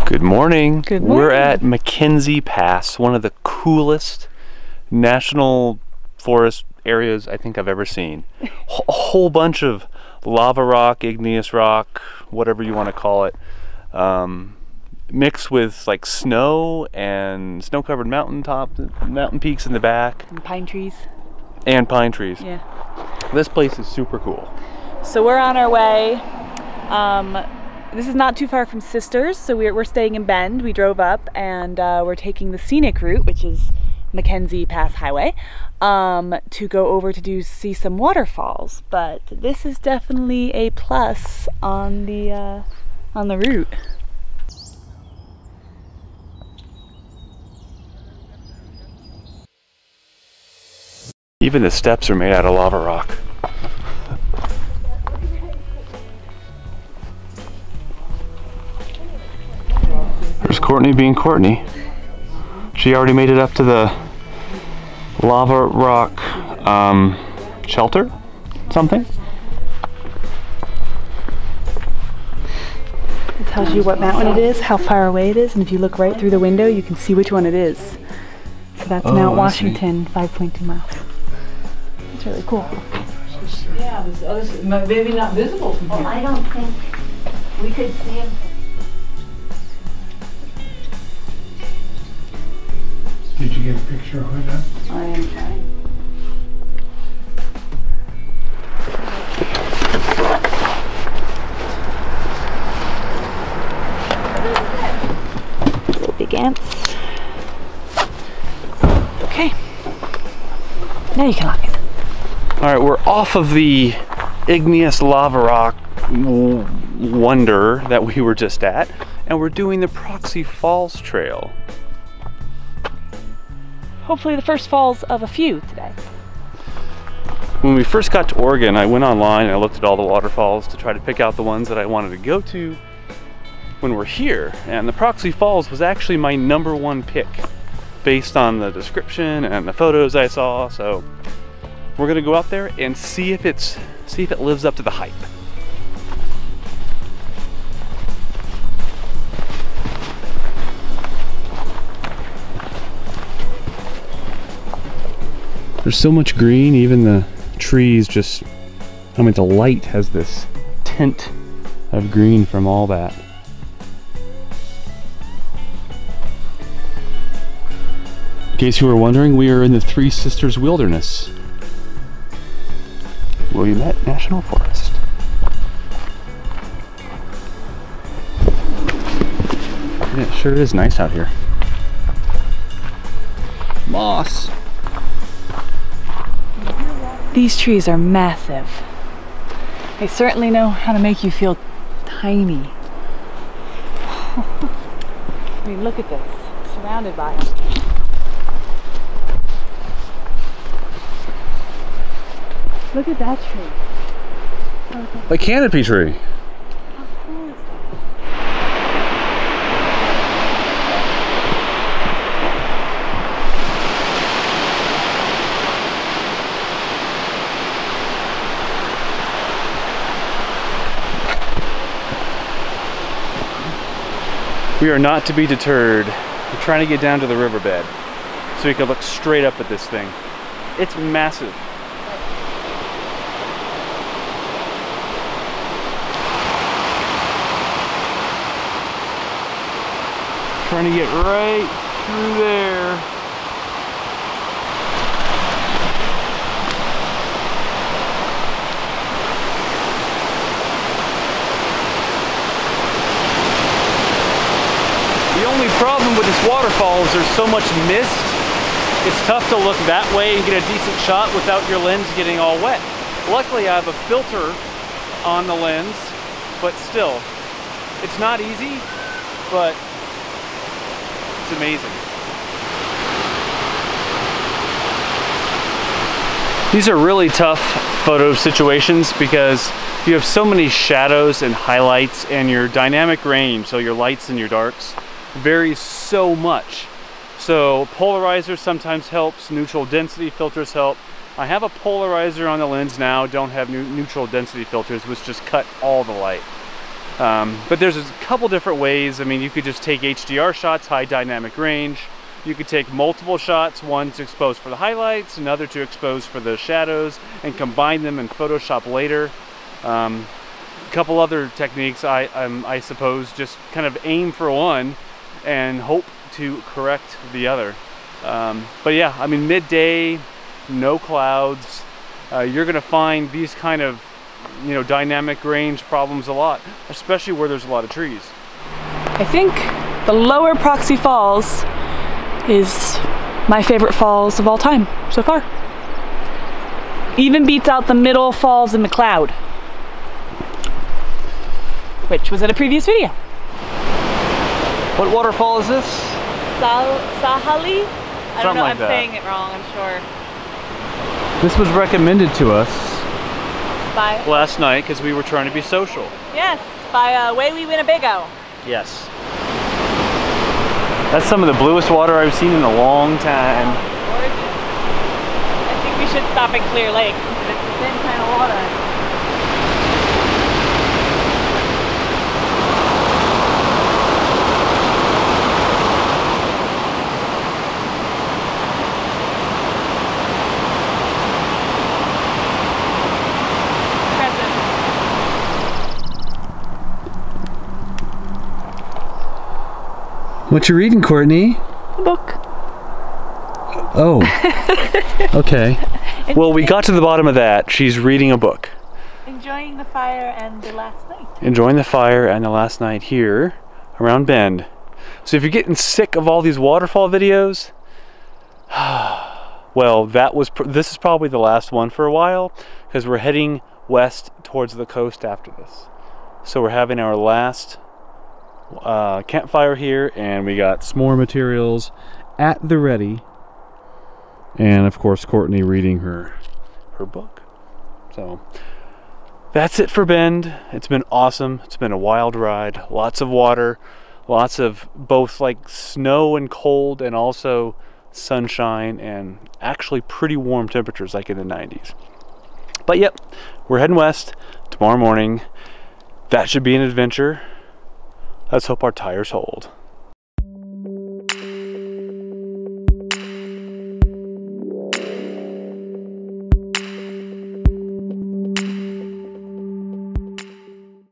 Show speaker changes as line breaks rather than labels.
Good morning.
Good morning.
We're at McKenzie Pass, one of the coolest national forest areas I think I've ever seen. A whole bunch of lava rock, igneous rock, whatever you want to call it, mixed with like snow and snow-covered mountain peaks in the back.
And pine trees.
And pine trees.
Yeah.
This place is super cool.
So we're on our way. This is not too far from Sisters, so we're staying in Bend. We drove up and we're taking the scenic route, which is McKenzie Pass Highway, to go over to see some waterfalls. But this is definitely a plus on the route.
Even the steps are made out of lava rock. There's Courtney being Courtney. She already made it up to the lava rock shelter, something.
It tells you what mountain it is, how far away it is, and if you look right through the window, you can see which one it is. So that's Mount Washington, 5.2 miles. It's really cool.
Yeah, it's maybe not visible from here.
Well, I don't think we could see him.
Did you get a picture of her?
I am trying.
Big ants. Okay. Now you can lock it.
All right, we're off of the igneous lava rock wonder that we were just at, and we're doing the Proxy Falls trail.
Hopefully the first falls of a few today.
When we first got to Oregon, I went online and I looked at all the waterfalls to try to pick out the ones that I wanted to go to when we're here. And the Proxy Falls was actually my #1 pick based on the description and the photos I saw. So we're gonna go out there and see if it lives up to the hype. There's so much green, even the trees just, I mean, the light has this tint of green from all that. In case you were wondering, we are in the Three Sisters Wilderness, Willamette National Forest. Yeah, it sure is nice out here. Moss.
These trees are massive. They certainly know how to make you feel tiny. I mean, look at this, surrounded by them. Look at that tree.
A canopy tree.
How cool is that?
We are not to be deterred. We're trying to get down to the riverbed so we can look straight up at this thing. It's massive. Trying to get right through there. The only problem with this waterfall is there's so much mist. It's tough to look that way and get a decent shot without your lens getting all wet. Luckily, I have a filter on the lens, but still, it's not easy, but it's amazing. These are really tough photo situations because you have so many shadows and highlights, and your dynamic range, so your lights and your darks, varies so much. So polarizer sometimes helps, neutral density filters help. I have a polarizer on the lens now, don't have neutral density filters, which just cut all the light. But there's a couple different ways. I mean, you could just take HDR shots, high dynamic range. You could take multiple shots, one to expose for the highlights, another to expose for the shadows, and combine them in Photoshop later. A couple other techniques, I suppose, just kind of aim for one and hope to correct the other. But yeah, I mean, midday, no clouds. You're gonna find these kind of, you know, dynamic range problems a lot, especially where there's a lot of trees.
I think the lower Proxy Falls is my favorite falls of all time so far. Even beats out the middle falls in McLeod, which was in a previous video.
What waterfall is this?
Sahalie? I don't know,
like
I'm
that.
saying it wrong, I'm sure.
This was recommended to us
By,
last night because we were trying to be social.
yes, by Whaley Winnebago.
Yes. That's some of the bluest water I've seen in a long time.
Gorgeous. I think we should stop at Clear Lake because it's the same kind of water.
What you reading, Courtney?
A book.
Oh. Okay. Well, we got to the bottom of that. She's reading a book.
Enjoying the fire and the last night.
Enjoying the fire and the last night here around Bend. So if you're getting sick of all these waterfall videos, well, this is probably the last one for a while because we're heading west towards the coast after this. So we're having our last campfire here, and we got s'more materials at the ready, and of course Courtney reading her book. So that's it for Bend. It's been awesome. It's been a wild ride. Lots of water, lots of both like snow and cold, and also sunshine, and actually pretty warm temperatures like in the 90s. But yep, we're heading west tomorrow morning. That should be an adventure. Let's hope our tires hold.